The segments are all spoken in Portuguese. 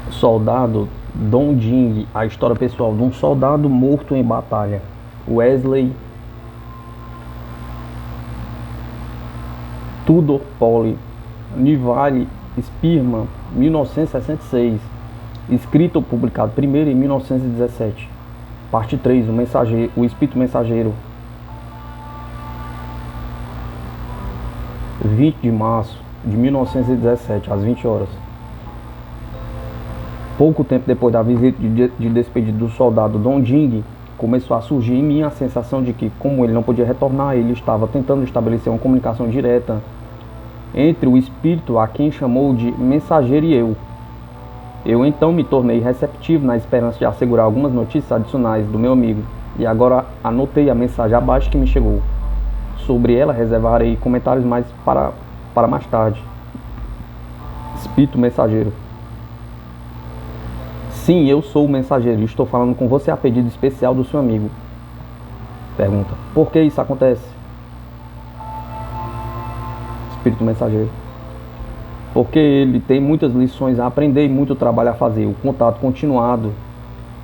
Soldado Don Ding, a história pessoal de um soldado morto em batalha. Wesley Tudor Polly, Nivale Spearman, 1966. Escrito ou publicado primeiro em 1917. Parte 3, o Espírito Mensageiro. 20 de março de 1917, às 20 horas. Pouco tempo depois da visita de despedida do soldado Don Ding, começou a surgir em mim a sensação de que, como ele não podia retornar, ele estava tentando estabelecer uma comunicação direta entre o espírito a quem chamou de mensageiro e eu. Eu então me tornei receptivo na esperança de assegurar algumas notícias adicionais do meu amigo, e agora anotei a mensagem abaixo que me chegou. Sobre ela reservarei comentários mais para mais tarde. Espírito Mensageiro. Sim, eu sou o mensageiro e estou falando com você a pedido especial do seu amigo. Pergunta: por que isso acontece? Espírito Mensageiro: porque ele tem muitas lições a aprender e muito trabalho a fazer. O contato continuado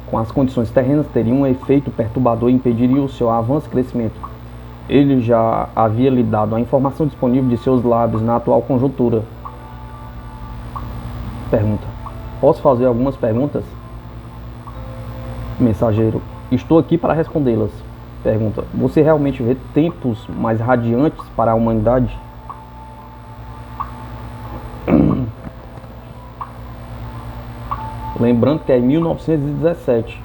com as condições terrenas teria um efeito perturbador e impediria o seu avanço e crescimento. Ele já havia lhe dado a informação disponível de seus lábios na atual conjuntura. Pergunta: posso fazer algumas perguntas? Mensageiro: estou aqui para respondê-las. Pergunta: você realmente vê tempos mais radiantes para a humanidade? Lembrando que é em 1917.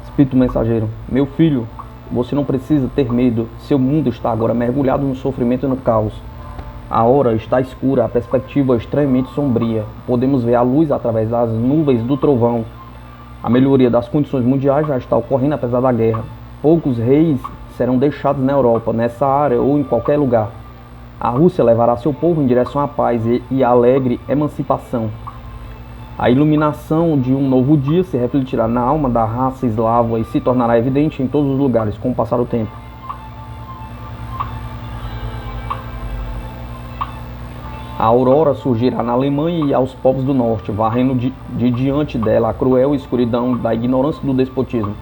Espírito Mensageiro: meu filho, você não precisa ter medo. Seu mundo está agora mergulhado no sofrimento e no caos. A hora está escura, a perspectiva é estranhamente sombria. Podemos ver a luz através das nuvens do trovão. A melhoria das condições mundiais já está ocorrendo apesar da guerra. Poucos reis serão deixados na Europa, nessa área ou em qualquer lugar. A Rússia levará seu povo em direção à paz e à alegre emancipação. A iluminação de um novo dia se refletirá na alma da raça eslava e se tornará evidente em todos os lugares com o passar do tempo. A aurora surgirá na Alemanha e aos povos do norte, varrendo de diante dela a cruel escuridão da ignorância e do despotismo.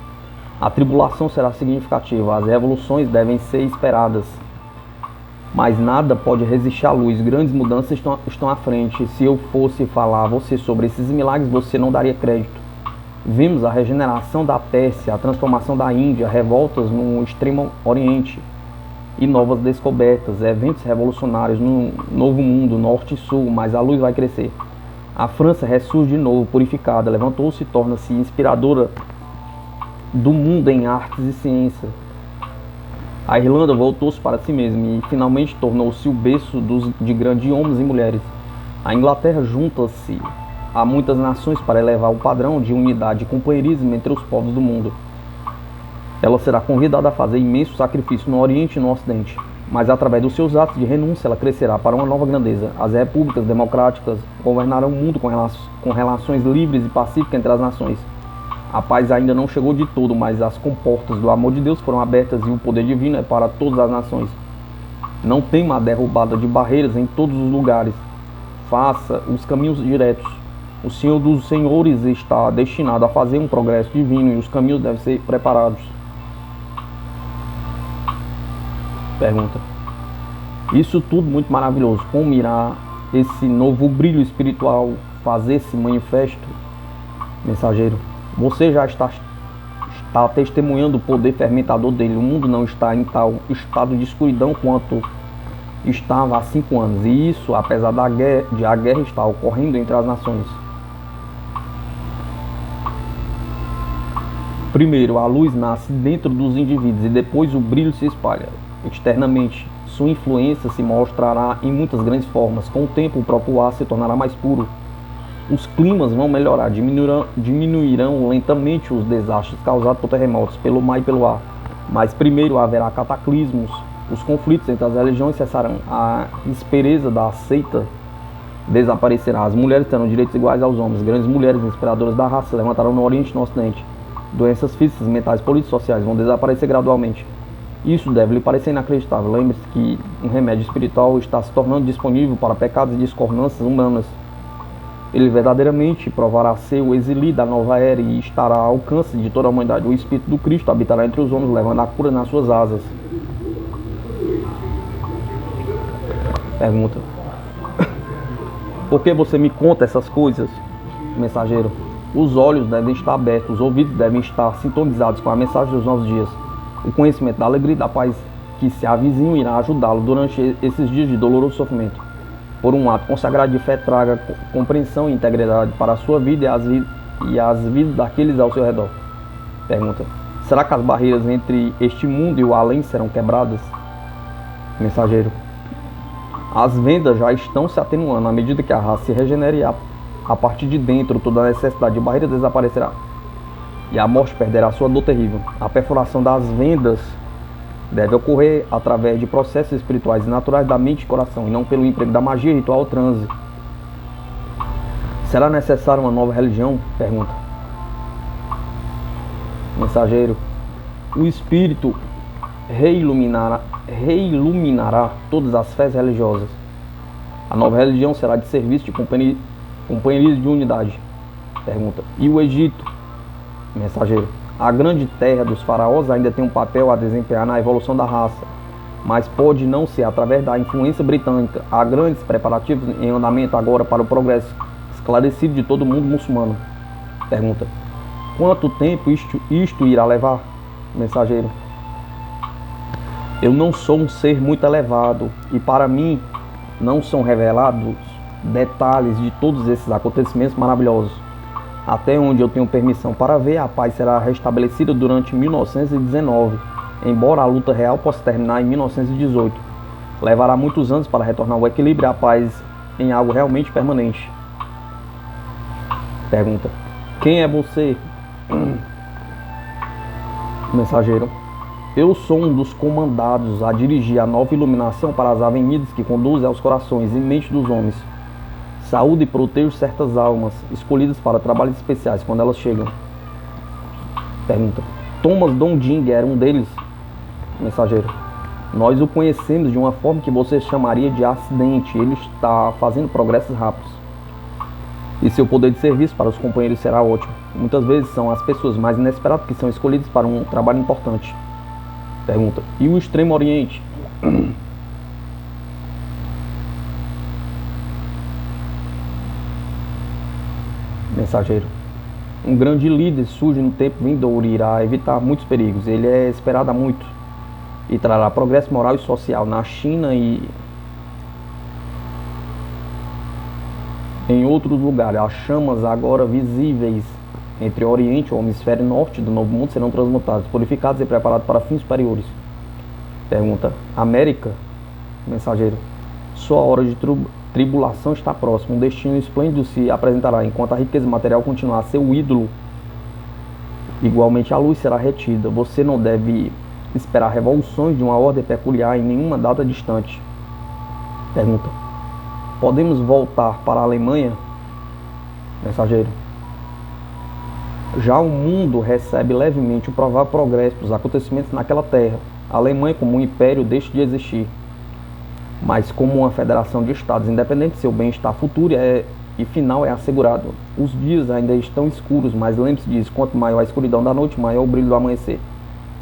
A tribulação será significativa, as revoluções devem ser esperadas. Mas nada pode resistir à luz, grandes mudanças estão à frente. Se eu fosse falar a você sobre esses milagres, você não daria crédito. Vimos a regeneração da Pérsia, a transformação da Índia, revoltas no extremo oriente e novas descobertas, eventos revolucionários no novo mundo, norte e sul, mas a luz vai crescer. A França ressurge de novo, purificada, levantou-se e torna-se inspiradora do mundo em artes e ciência. A Irlanda voltou-se para si mesma e finalmente tornou-se o berço de grandes homens e mulheres. A Inglaterra junta-se a muitas nações para elevar o padrão de unidade e companheirismo entre os povos do mundo. Ela será convidada a fazer imenso sacrifício no Oriente e no Ocidente, mas através dos seus atos de renúncia ela crescerá para uma nova grandeza. As repúblicas democráticas governarão o mundo com relações livres e pacíficas entre as nações. A paz ainda não chegou de todo, mas as comportas do amor de Deus foram abertas e o poder divino é para todas as nações. Não tema a derrubada de barreiras em todos os lugares. Faça os caminhos diretos. O Senhor dos Senhores está destinado a fazer um progresso divino e os caminhos devem ser preparados. Pergunta: isso tudo muito maravilhoso. Como irá esse novo brilho espiritual fazer-se manifesto? Mensageiro: você já está testemunhando o poder fermentador dele. O mundo não está em tal estado de escuridão quanto estava há 5 anos. E isso, apesar de a guerra estar ocorrendo entre as nações. Primeiro, a luz nasce dentro dos indivíduos e depois o brilho se espalha externamente. Sua influência se mostrará em muitas grandes formas. Com o tempo, o próprio ar se tornará mais puro. Os climas vão melhorar, diminuirão lentamente os desastres causados por terremotos, pelo mar e pelo ar. Mas primeiro haverá cataclismos, os conflitos entre as religiões cessarão, a aspereza da seita desaparecerá, as mulheres terão direitos iguais aos homens, grandes mulheres inspiradoras da raça se levantarão no Oriente e no Ocidente. Doenças físicas, mentais, políticas e sociais vão desaparecer gradualmente. Isso deve lhe parecer inacreditável. Lembre-se que um remédio espiritual está se tornando disponível para pecados e discordâncias humanas. Ele verdadeiramente provará ser o exili da nova era e estará ao alcance de toda a humanidade. O Espírito do Cristo habitará entre os homens, levando a cura nas suas asas. Pergunta: por que você me conta essas coisas, mensageiro? Os olhos devem estar abertos, os ouvidos devem estar sintonizados com a mensagem dos novos dias. O conhecimento da alegria e da paz que se avizinham irá ajudá-lo durante esses dias de doloroso sofrimento. Por um ato consagrado de fé, traga compreensão e integridade para a sua vida e as vidas daqueles ao seu redor. Pergunta: será que as barreiras entre este mundo e o além serão quebradas? Mensageiro: as vendas já estão se atenuando à medida que a raça se regenera e a partir de dentro toda a necessidade de barreira desaparecerá. E a morte perderá sua dor terrível. A perfuração das vendas deve ocorrer através de processos espirituais e naturais da mente e coração, e não pelo emprego da magia, ritual ou transe. Será necessária uma nova religião? Pergunta. Mensageiro: o Espírito reiluminará todas as fés religiosas. A nova religião será de serviço, de companheirismo, de unidade. Pergunta: e o Egito? Mensageiro: a grande terra dos faraós ainda tem um papel a desempenhar na evolução da raça, mas pode não ser através da influência britânica. Há grandes preparativos em andamento agora para o progresso esclarecido de todo o mundo muçulmano. Pergunta: quanto tempo isto irá levar? Mensageiro: eu não sou um ser muito elevado e para mim não são revelados detalhes de todos esses acontecimentos maravilhosos. Até onde eu tenho permissão para ver, a paz será restabelecida durante 1919, embora a luta real possa terminar em 1918. Levará muitos anos para retornar o equilíbrio e a paz em algo realmente permanente. Pergunta: quem é você? Mensageiro: eu sou um dos comandados a dirigir a nova iluminação para as avenidas que conduzem aos corações e mentes dos homens. Saúde e protejo certas almas, escolhidas para trabalhos especiais quando elas chegam. Pergunta: Thomas Donding era um deles? Mensageiro: nós o conhecemos de uma forma que você chamaria de acidente. Ele está fazendo progressos rápidos. E seu poder de serviço para os companheiros será ótimo. Muitas vezes são as pessoas mais inesperadas que são escolhidas para um trabalho importante. Pergunta: e o Extremo Oriente? Mensageiro: um grande líder surge no tempo vindouro e irá evitar muitos perigos. Ele é esperado há muito e trará progresso moral e social na China e em outros lugares. As chamas agora visíveis entre o Oriente e o hemisfério norte do Novo Mundo serão transmutadas, purificadas e preparadas para fins superiores. Pergunta: América? Mensageiro: sua hora de tribulação está próxima. Um destino esplêndido se apresentará, enquanto a riqueza material continuar a ser o ídolo. Igualmente a luz será retida. Você não deve esperar revoluções de uma ordem peculiar em nenhuma data distante. Pergunta: podemos voltar para a Alemanha? Mensageiro: já o mundo recebe levemente o provável progresso dos acontecimentos naquela terra. A Alemanha, como um império, deixa de existir, mas como uma federação de estados independentes, seu bem-estar futuro e final é assegurado. Os dias ainda estão escuros, mas lembre-se disso: quanto maior a escuridão da noite, maior o brilho do amanhecer.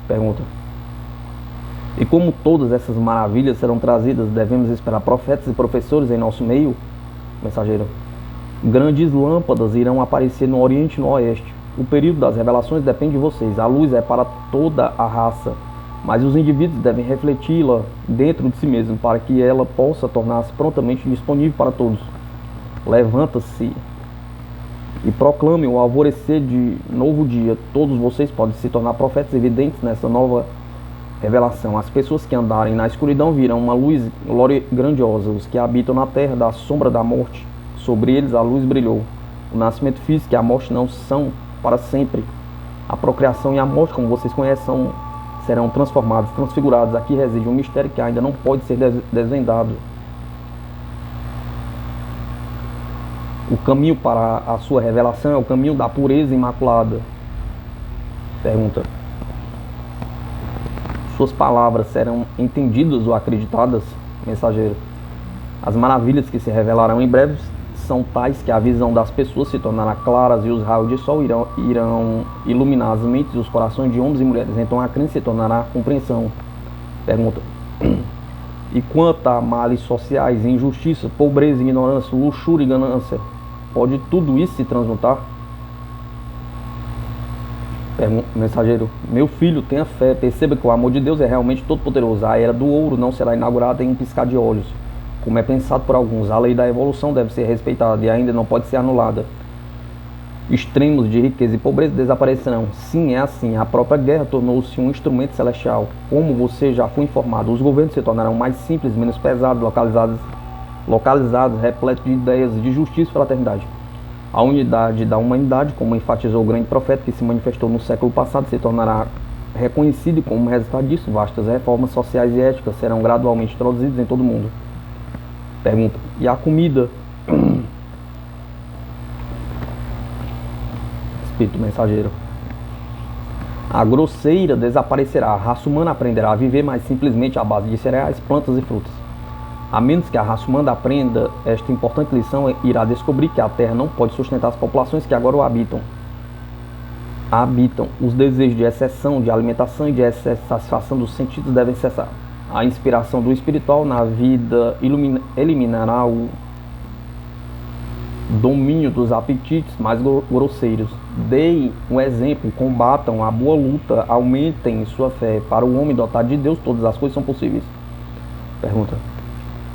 Pergunta: e como todas essas maravilhas serão trazidas, devemos esperar profetas e professores em nosso meio? Mensageiro: grandes lâmpadas irão aparecer no Oriente e no Oeste. O período das revelações depende de vocês. A luz é para toda a raça, mas os indivíduos devem refleti-la dentro de si mesmos para que ela possa tornar-se prontamente disponível para todos. Levanta-se e proclame o alvorecer de novo dia. Todos vocês podem se tornar profetas evidentes nessa nova revelação. As pessoas que andarem na escuridão virão uma luz grandiosa. Os que habitam na terra da sombra da morte, sobre eles a luz brilhou. O nascimento físico e a morte não são para sempre. A procriação e a morte, como vocês conhecem, serão transformados, transfigurados. Aqui reside um mistério que ainda não pode ser desvendado. O caminho para a sua revelação é o caminho da pureza imaculada. Pergunta: suas palavras serão entendidas ou acreditadas? Mensageiro: as maravilhas que se revelarão em breve são tais que a visão das pessoas se tornará clara e os raios de sol irão iluminar as mentes e os corações de homens e mulheres. Então a crença se tornará compreensão. Pergunta. E quanto a males sociais, injustiça, pobreza, ignorância, luxúria e ganância, pode tudo isso se transmutar? Mensageiro. Meu filho, tenha fé, perceba que o amor de Deus é realmente todo poderoso. A era do ouro não será inaugurada em um piscar de olhos, como é pensado por alguns. A lei da evolução deve ser respeitada e ainda não pode ser anulada. Extremos de riqueza e pobreza desaparecerão. Sim, é assim. A própria guerra tornou-se um instrumento celestial. Como você já foi informado, os governos se tornarão mais simples, menos pesados, localizados, repletos de ideias de justiça e fraternidade. A unidade da humanidade, como enfatizou o grande profeta que se manifestou no século passado, se tornará reconhecido, e como resultado disso, vastas reformas sociais e éticas serão gradualmente introduzidas em todo o mundo. Pergunta. E a comida? Espírito mensageiro. A grosseira desaparecerá. A raça humana aprenderá a viver mais simplesmente à base de cereais, plantas e frutas. A menos que a raça humana aprenda esta importante lição, irá descobrir que a Terra não pode sustentar as populações que agora o habitam. Os desejos de exceção, de alimentação e de satisfação dos sentidos devem cessar. A inspiração do espiritual na vida eliminará o domínio dos apetites mais grosseiros. Deem um exemplo, combatam a boa luta, aumentem sua fé. Para o homem dotado de Deus, todas as coisas são possíveis. Pergunta.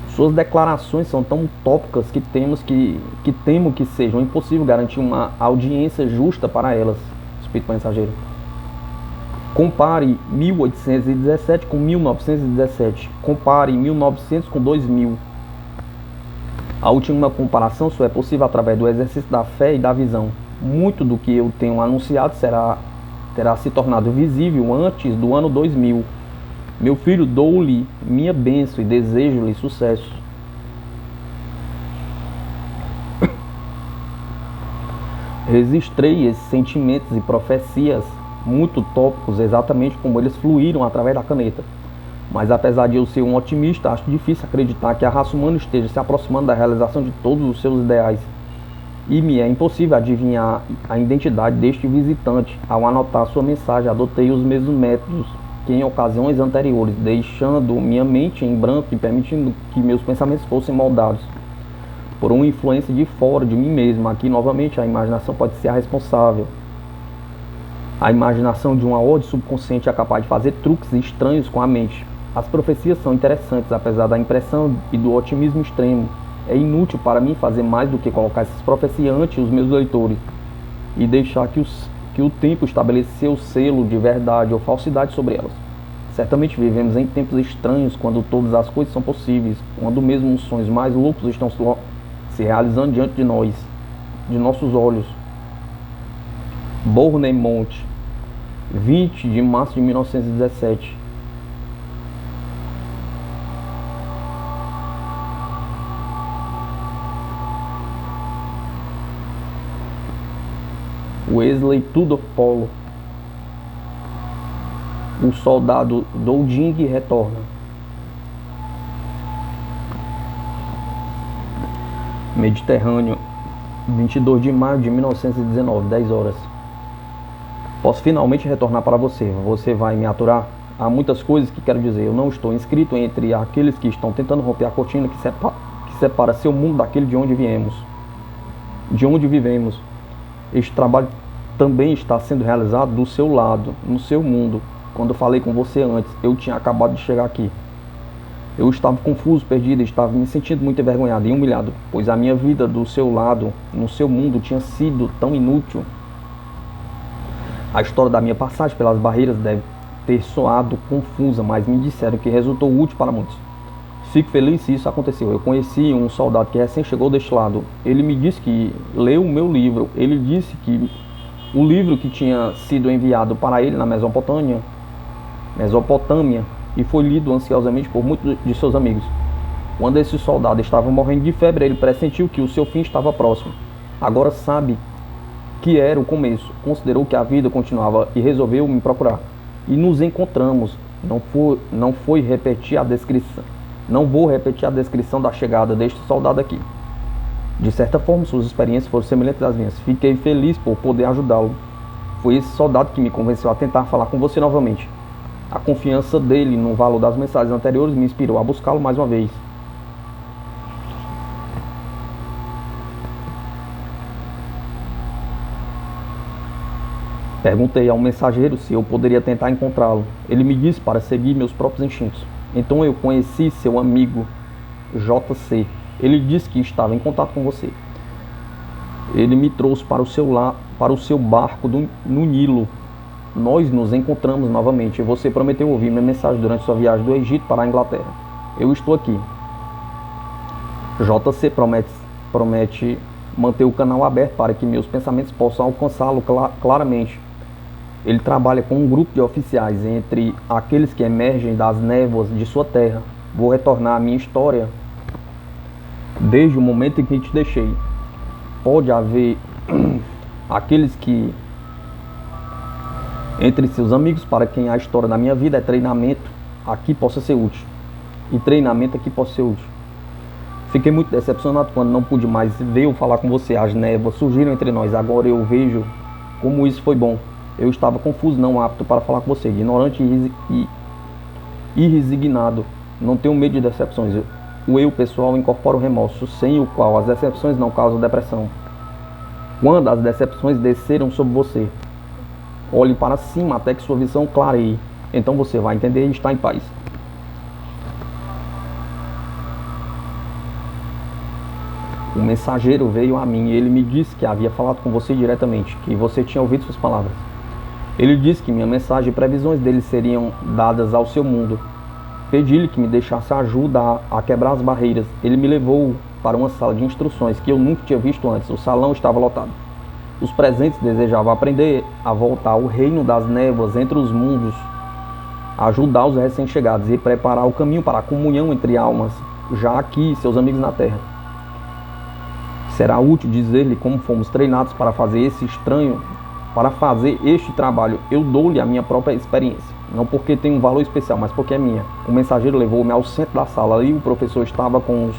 Suas declarações são tão utópicas que temo que sejam impossível garantir uma audiência justa para elas. Espírito mensageiro. Compare 1817 com 1917. Compare 1900 com 2000. A última comparação só é possível através do exercício da fé e da visão. Muito do que eu tenho anunciado terá se tornado visível antes do ano 2000. Meu filho, dou-lhe minha bênção e desejo-lhe sucesso. Registrei esses sentimentos e profecias muito tópicos, exatamente como eles fluíram através da caneta. Mas apesar de eu ser um otimista, acho difícil acreditar que a raça humana esteja se aproximando da realização de todos os seus ideais. E me é impossível adivinhar a identidade deste visitante. Ao anotar sua mensagem, adotei os mesmos métodos que em ocasiões anteriores, deixando minha mente em branco e permitindo que meus pensamentos fossem moldados por uma influência de fora de mim mesmo. Aqui, novamente, a imaginação pode ser a responsável. A imaginação de uma ordem subconsciente é capaz de fazer truques estranhos com a mente. As profecias são interessantes, apesar da impressão e do otimismo extremo. É inútil para mim fazer mais do que colocar essas profecias ante os meus leitores e deixar que o tempo estabelecer o selo de verdade ou falsidade sobre elas. Certamente vivemos em tempos estranhos, quando todas as coisas são possíveis, quando mesmo os sonhos mais loucos estão se realizando diante de nós, de nossos olhos. Bournemouth, 20 de março de 1917. Wesley Tudor Polo. O soldado Dowding retorna. Mediterrâneo, 22 de maio de 1919, 10 horas. Posso finalmente retornar para você. Você vai me aturar? Há muitas coisas que quero dizer. Eu não estou inscrito entre aqueles que estão tentando romper a cortina que separa seu mundo daquele de onde viemos, de onde vivemos. Este trabalho também está sendo realizado do seu lado, no seu mundo. Quando eu falei com você antes, eu tinha acabado de chegar aqui. Eu estava confuso, perdido, estava me sentindo muito envergonhado e humilhado, pois a minha vida do seu lado, no seu mundo, tinha sido tão inútil. A história da minha passagem pelas barreiras deve ter soado confusa, mas me disseram que resultou útil para muitos. Fico feliz se isso aconteceu. Eu conheci um soldado que recém chegou deste lado. Ele me disse que leu o meu livro. Ele disse que o livro que tinha sido enviado para ele na Mesopotâmia, e foi lido ansiosamente por muitos de seus amigos. Quando esse soldado estava morrendo de febre, ele pressentiu que o seu fim estava próximo. Agora sabe que era o começo. Considerou que a vida continuava e resolveu me procurar. E nos encontramos. Não vou repetir a descrição da chegada deste soldado aqui. De certa forma, suas experiências foram semelhantes às minhas. Fiquei feliz por poder ajudá-lo. Foi esse soldado que me convenceu a tentar falar com você novamente. A confiança dele no valor das mensagens anteriores me inspirou a buscá-lo mais uma vez. Perguntei ao mensageiro se eu poderia tentar encontrá-lo. Ele me disse para seguir meus próprios instintos. Então eu conheci seu amigo JC. Ele disse que estava em contato com você. Ele me trouxe para o seu barco no Nilo. Nós nos encontramos novamente e você prometeu ouvir minha mensagem durante sua viagem do Egito para a Inglaterra. Eu estou aqui. JC promete manter o canal aberto para que meus pensamentos possam alcançá-lo claramente. Ele trabalha com um grupo de oficiais entre aqueles que emergem das névoas de sua terra. Vou retornar à minha história desde o momento em que te deixei. Pode haver aqueles que entre seus amigos para quem a história da minha vida é treinamento, aqui possa ser útil. E treinamento aqui possa ser útil. Fiquei muito decepcionado quando não pude mais ver ou falar com você. As névoas surgiram entre nós. Agora eu vejo como isso foi bom. Eu estava confuso, não apto para falar com você, ignorante e resignado. Não tenho medo de decepções. O eu pessoal incorpora o remorso, sem o qual as decepções não causam depressão. Quando as decepções desceram sobre você, olhe para cima até que sua visão clareie. Então você vai entender e estar em paz. O mensageiro veio a mim e ele me disse que havia falado com você diretamente, que você tinha ouvido suas palavras. Ele disse que minha mensagem e previsões dele seriam dadas ao seu mundo. Pedi-lhe que me deixasse ajuda a quebrar as barreiras. Ele me levou para uma sala de instruções que eu nunca tinha visto antes. O salão estava lotado. Os presentes desejavam aprender a voltar ao reino das névoas entre os mundos, ajudar os recém-chegados e preparar o caminho para a comunhão entre almas, já aqui seus amigos na terra. Será útil dizer-lhe como fomos treinados para fazer este trabalho. Eu dou-lhe a minha própria experiência, não porque tem um valor especial, mas porque é minha. O mensageiro levou-me ao centro da sala e o professor estava com os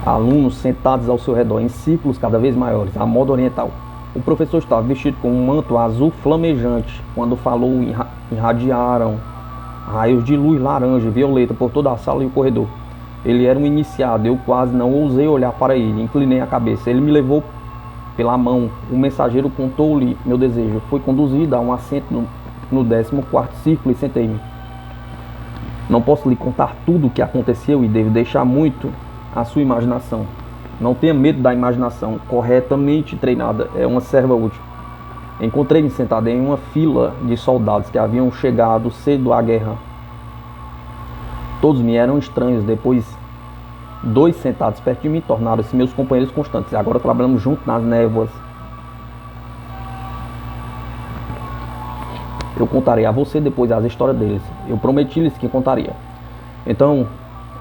alunos sentados ao seu redor em círculos cada vez maiores, à moda oriental. O professor estava vestido com um manto azul flamejante. Quando falou, irradiaram raios de luz laranja e violeta por toda a sala e o corredor. Ele era um iniciado, eu quase não ousei olhar para ele, inclinei a cabeça. Ele me levou pela mão, o mensageiro contou-lhe meu desejo. Fui conduzido a um assento no 14º círculo e sentei-me. Não posso lhe contar tudo o que aconteceu e devo deixar muito à sua imaginação. Não tenha medo da imaginação, corretamente treinada, é uma serva útil. Encontrei-me sentado em uma fila de soldados que haviam chegado cedo à guerra. Todos me eram estranhos. Depois, 2 sentados perto de mim tornaram-se meus companheiros constantes. Agora trabalhamos juntos nas névoas. Eu contarei a você depois as histórias deles. Eu prometi-lhes que contaria. Então,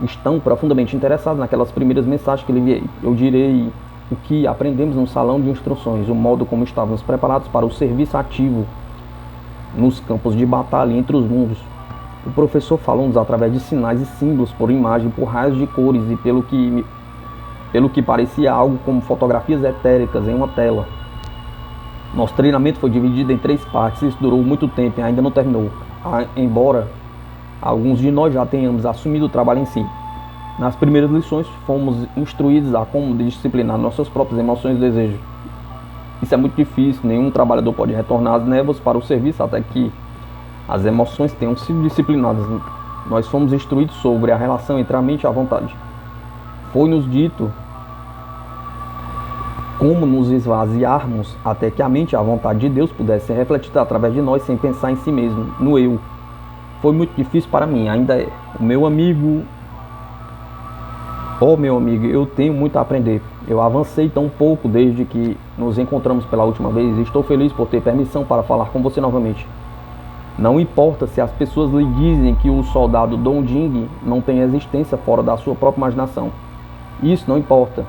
estão profundamente interessados naquelas primeiras mensagens que lhe enviei. Eu direi o que aprendemos no salão de instruções, o modo como estávamos preparados para o serviço ativo nos campos de batalha entre os mundos. O professor falou-nos através de sinais e símbolos, por imagem, por raios de cores e pelo que parecia algo como fotografias etéricas em uma tela. Nosso treinamento foi dividido em 3 partes e isso durou muito tempo e ainda não terminou, embora alguns de nós já tenhamos assumido o trabalho em si. Nas primeiras lições, fomos instruídos a como disciplinar nossas próprias emoções e desejos. Isso é muito difícil, nenhum trabalhador pode retornar às névoas para o serviço até que as emoções tenham sido disciplinadas. Nós fomos instruídos sobre a relação entre a mente e a vontade. Foi-nos dito como nos esvaziarmos até que a mente e a vontade de Deus pudessem ser refletidas através de nós sem pensar em si mesmo, no eu. Foi muito difícil para mim, ainda é. Meu amigo, eu tenho muito a aprender. Eu avancei tão pouco desde que nos encontramos pela última vez e estou feliz por ter permissão para falar com você novamente. Não importa se as pessoas lhe dizem que o soldado Dong Jing não tem existência fora da sua própria imaginação. Isso não importa.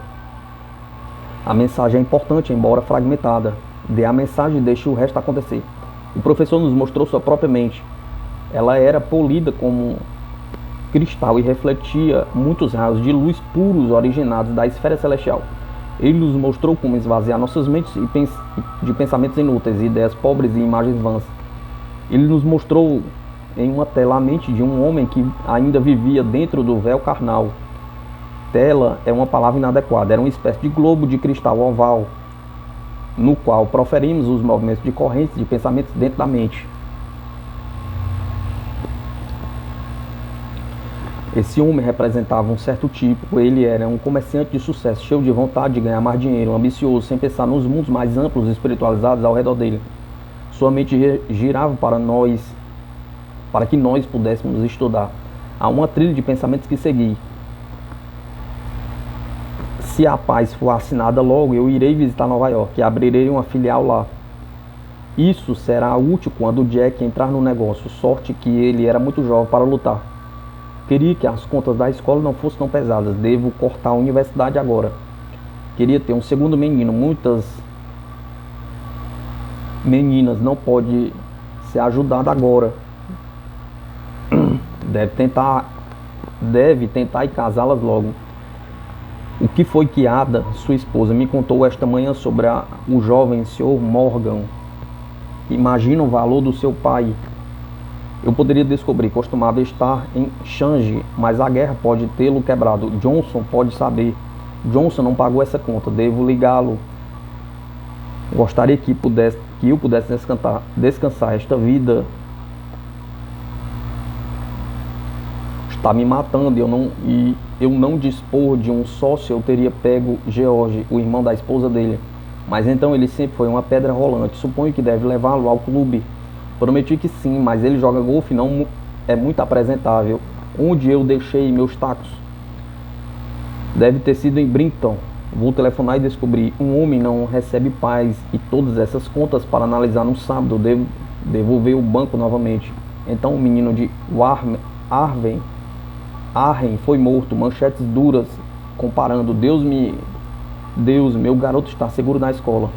A mensagem é importante, embora fragmentada. Dê a mensagem e deixe o resto acontecer. O professor nos mostrou sua própria mente. Ela era polida como cristal e refletia muitos raios de luz puros originados da esfera celestial. Ele nos mostrou como esvaziar nossas mentes de pensamentos inúteis, ideias pobres e imagens vãs. Ele nos mostrou em uma tela a mente de um homem que ainda vivia dentro do véu carnal. Tela é uma palavra inadequada, era uma espécie de globo de cristal oval, no qual proferimos os movimentos de correntes de pensamentos dentro da mente. Esse homem representava um certo tipo, ele era um comerciante de sucesso, cheio de vontade de ganhar mais dinheiro, ambicioso, sem pensar nos mundos mais amplos e espiritualizados ao redor dele. Sua mente girava para que nós pudéssemos estudar. Há uma trilha de pensamentos que seguir. Se a paz for assinada logo, eu irei visitar Nova York e abrirei uma filial lá. Isso será útil quando Jack entrar no negócio, sorte que ele era muito jovem para lutar. Queria que as contas da escola não fossem tão pesadas, devo cortar a universidade agora. Queria ter um segundo menino, muitas meninas não pode ser ajudada agora. Deve tentar e casá-las logo. O que foi que Ada, sua esposa, me contou esta manhã sobre o jovem Sr. Morgan? Imagina o valor do seu pai. Eu poderia descobrir, costumava estar em Changi, mas a guerra pode tê-lo quebrado. Johnson pode saber. Johnson não pagou essa conta, devo ligá-lo. Gostaria que eu pudesse descansar. Esta vida está me matando e eu não dispor de um sócio, eu teria pego George, o irmão da esposa dele. Mas então ele sempre foi uma pedra rolante. Suponho que deve levá-lo ao clube. Prometi que sim, mas ele joga golfe, não é muito apresentável. Onde eu deixei meus tacos? Deve ter sido em Brighton. Vou telefonar e descobrir. Um homem não recebe paz e todas essas contas para analisar no sábado. Devo devolver o banco novamente. Então o menino de Arren foi morto. Manchetes duras comparando. Deus, meu garoto está seguro na escola.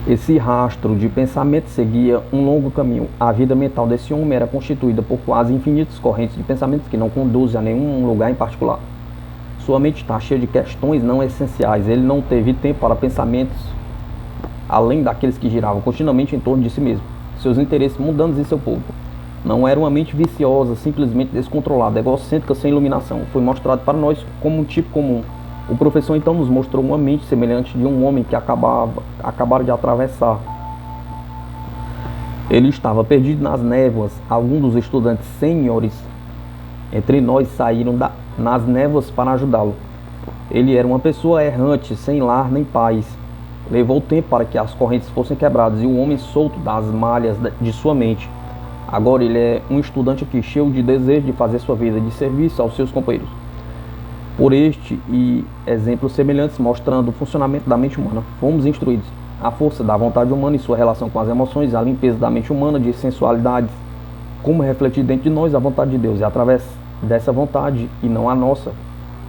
Esse rastro de pensamento seguia um longo caminho. A vida mental desse homem era constituída por quase infinitas correntes de pensamentos que não conduzem a nenhum lugar em particular. Sua mente está cheia de questões não essenciais. Ele não teve tempo para pensamentos além daqueles que giravam continuamente em torno de si mesmo, seus interesses mundanos e seu povo. Não era uma mente viciosa, simplesmente descontrolada, egocêntrica, sem iluminação. Foi mostrado para nós como um tipo comum. O professor então nos mostrou uma mente semelhante de um homem que acabara de atravessar. Ele estava perdido nas névoas. Alguns dos estudantes sêniores entre nós saíram nas névoas para ajudá-lo. Ele era uma pessoa errante, sem lar nem paz. Levou tempo para que as correntes fossem quebradas e o homem solto das malhas de sua mente. Agora ele é um estudante aqui, cheio de desejo de fazer sua vida de serviço aos seus companheiros. Por este e exemplos semelhantes mostrando o funcionamento da mente humana, fomos instruídos. A força da vontade humana e sua relação com as emoções, a limpeza da mente humana de sensualidades, como refletir dentro de nós a vontade de Deus, e através dessa vontade, e não a nossa,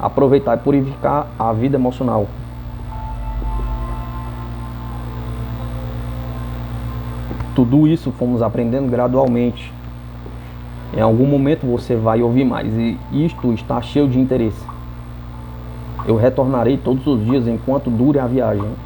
aproveitar e purificar a vida emocional. Tudo isso fomos aprendendo gradualmente. Em algum momento você vai ouvir mais, e isto está cheio de interesse. Eu retornarei todos os dias enquanto dure a viagem. –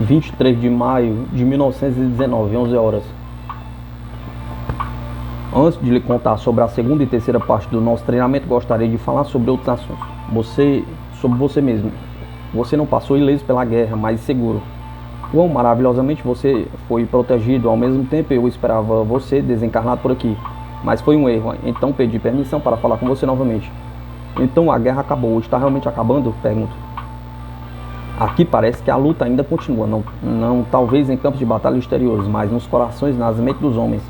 23 de maio de 1919, 11 horas. Antes de lhe contar sobre a segunda e terceira parte do nosso treinamento, gostaria de falar sobre outros assuntos. Sobre você mesmo. Você não passou ileso pela guerra, mas seguro. Quão maravilhosamente você foi protegido. Ao mesmo tempo eu esperava você desencarnado por aqui, mas foi um erro. Então pedi permissão para falar com você novamente. Então a guerra acabou, está realmente acabando? Pergunto. Aqui parece que a luta ainda continua, não talvez em campos de batalha exteriores, mas nos corações e nas mentes dos homens.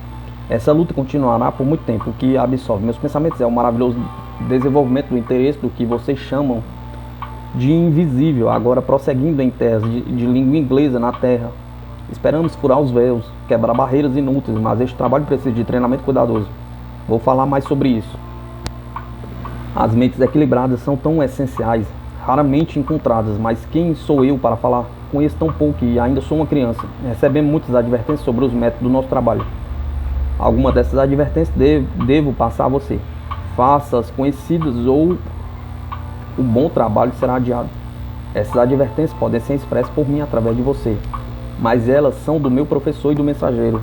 Essa luta continuará por muito tempo. O que absorve meus pensamentos é o maravilhoso desenvolvimento do interesse do que vocês chamam de invisível, agora prosseguindo em terras de língua inglesa na terra. Esperamos furar os véus, quebrar barreiras inúteis, mas este trabalho precisa de treinamento cuidadoso. Vou falar mais sobre isso. As mentes equilibradas são tão essenciais, raramente encontradas, mas quem sou eu para falar? Conheço tão pouco e ainda sou uma criança. Recebemos muitas advertências sobre os métodos do nosso trabalho. Alguma dessas advertências devo passar a você. Faça-as conhecidas ou o bom trabalho será adiado. Essas advertências podem ser expressas por mim através de você, mas elas são do meu professor e do mensageiro.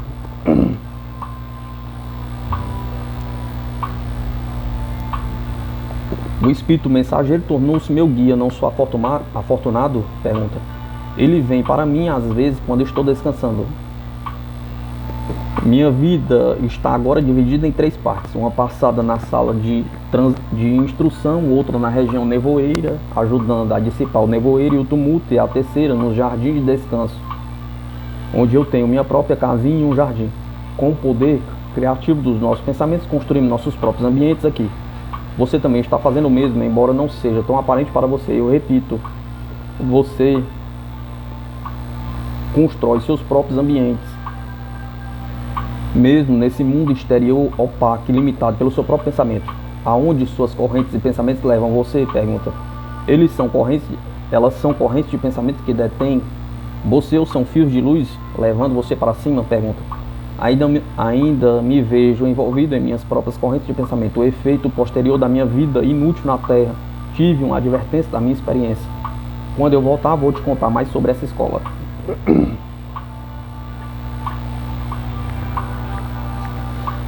O espírito mensageiro tornou-se meu guia, não sou afortunado? Pergunta. Ele vem para mim às vezes quando estou descansando. Minha vida está agora dividida em 3 partes. Uma passada na sala de instrução, outra na região nevoeira, ajudando a dissipar o nevoeiro e o tumulto, e a terceira no jardim de descanso, onde eu tenho minha própria casinha e um jardim. Com o poder criativo dos nossos pensamentos, construímos nossos próprios ambientes aqui. Você também está fazendo o mesmo, embora não seja tão aparente para você. Eu repito, você constrói seus próprios ambientes. Mesmo nesse mundo exterior opaco e limitado pelo seu próprio pensamento. Aonde suas correntes de pensamentos levam você? Pergunta. Elas são correntes de pensamento que detêm você ou são fios de luz levando você para cima? Pergunta. Ainda me vejo envolvido em minhas próprias correntes de pensamento. O efeito posterior da minha vida inútil na Terra. Tive uma advertência da minha experiência. Quando eu voltar, vou te contar mais sobre essa escola.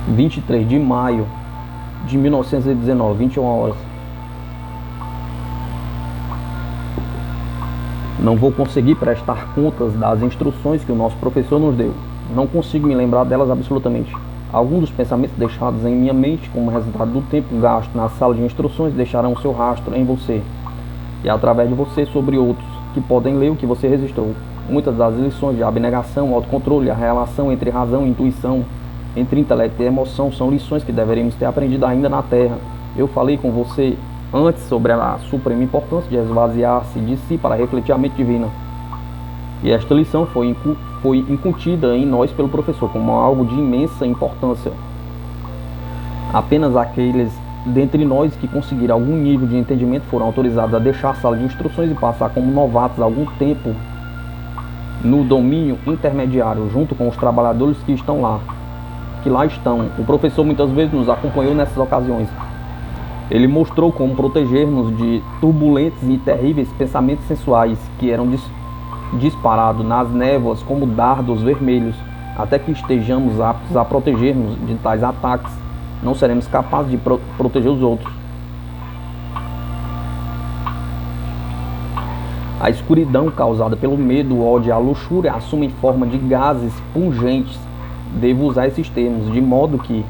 23 de maio de 1919, 21 horas. Não vou conseguir prestar contas das instruções que o nosso professor nos deu. Não consigo me lembrar delas absolutamente. Alguns dos pensamentos deixados em minha mente como resultado do tempo gasto na sala de instruções deixarão seu rastro em você e através de você sobre outros que podem ler o que você registrou. Muitas das lições de abnegação, autocontrole, a relação entre razão e intuição, entre intelecto e emoção, são lições que deveríamos ter aprendido ainda na Terra. Eu falei com você antes sobre a suprema importância de esvaziar-se de si para refletir a mente divina. E esta lição foi incutida em nós pelo professor como algo de imensa importância. Apenas aqueles dentre nós que conseguiram algum nível de entendimento foram autorizados a deixar a sala de instruções e passar como novatos algum tempo no domínio intermediário, junto com os trabalhadores que lá estão. O professor muitas vezes nos acompanhou nessas ocasiões. Ele mostrou como proteger-nos de turbulentos e terríveis pensamentos sensuais que eram disparados nas névoas como dardos vermelhos, até que estejamos aptos a proteger-nos de tais ataques. Não seremos capazes de proteger os outros. A escuridão causada pelo medo, o ódio e a luxúria assumem forma de gases pungentes. Devo usar esses termos, de modo que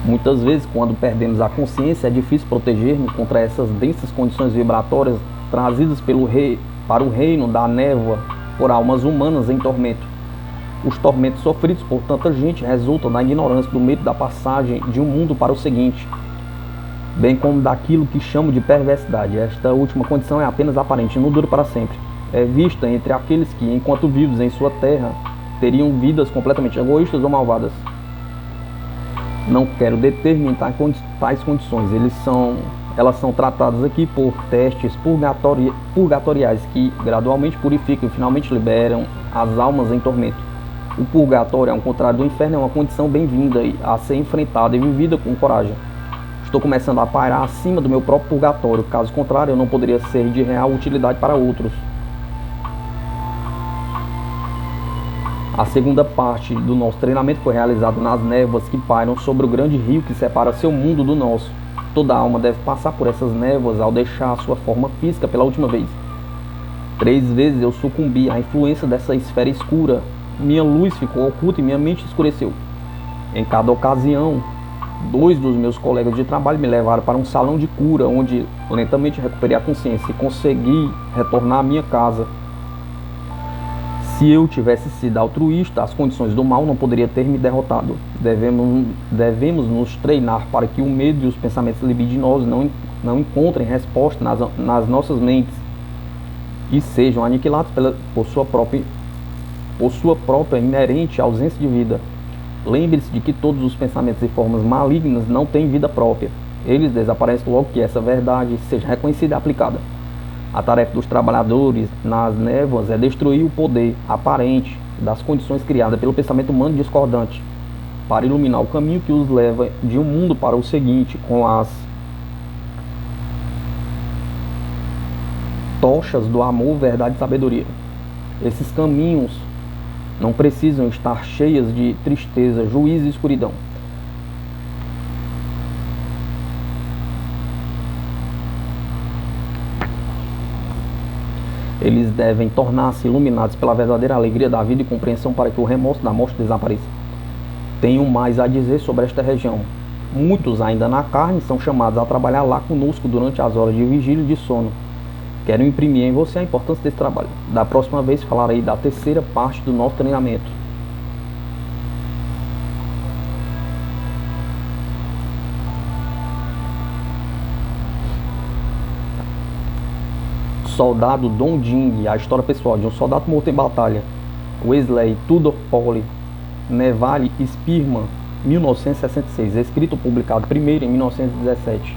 muitas vezes, quando perdemos a consciência, é difícil proteger-nos contra essas densas condições vibratórias trazidas para o reino da névoa por almas humanas em tormento. Os tormentos sofridos por tanta gente resultam da ignorância, do medo da passagem de um mundo para o seguinte, bem como daquilo que chamo de perversidade. Esta última condição é apenas aparente e não dura para sempre. É vista entre aqueles que, enquanto vivos em sua terra, teriam vidas completamente egoístas ou malvadas. Não quero deter-me em tais condições. Elas são tratadas aqui por testes purgatoriais que gradualmente purificam e finalmente liberam as almas em tormento. O purgatório, ao contrário do inferno, é uma condição bem-vinda a ser enfrentada e vivida com coragem. Estou começando a pairar acima do meu próprio purgatório. Caso contrário, eu não poderia ser de real utilidade para outros. A segunda parte do nosso treinamento foi realizada nas névoas que pairam sobre o grande rio que separa seu mundo do nosso. Toda alma deve passar por essas névoas ao deixar a sua forma física pela última vez. 3 vezes eu sucumbi à influência dessa esfera escura. Minha luz ficou oculta e minha mente escureceu. Em cada ocasião, Dois dos meus colegas de trabalho me levaram para um salão de cura, onde lentamente recuperei a consciência e consegui retornar à minha casa. Se eu tivesse sido altruísta, as condições do mal não poderiam ter me derrotado. Devemos nos treinar para que o medo e os pensamentos libidinosos não encontrem resposta nas nossas mentes e sejam aniquilados por sua própria inerente ausência de vida. Lembre-se de que todos os pensamentos e formas malignas não têm vida própria. Eles desaparecem logo que essa verdade seja reconhecida e aplicada. A tarefa dos trabalhadores nas névoas é destruir o poder aparente das condições criadas pelo pensamento humano discordante, para iluminar o caminho que os leva de um mundo para o seguinte, com as tochas do amor, verdade e sabedoria. Esses caminhos não precisam estar cheios de tristeza, juízo e escuridão. Eles devem tornar-se iluminados pela verdadeira alegria da vida e compreensão para que o remorso da morte desapareça. Tenho mais a dizer sobre esta região. Muitos ainda na carne são chamados a trabalhar lá conosco durante as horas de vigília e de sono. Quero imprimir em você a importância desse trabalho. Da próxima vez falarei da terceira parte do nosso treinamento. Soldado Don Ding, a história pessoal de um soldado morto em batalha. Wesley Tudor Polly, Neville Spearman, 1966, escrito e publicado primeiro em 1917.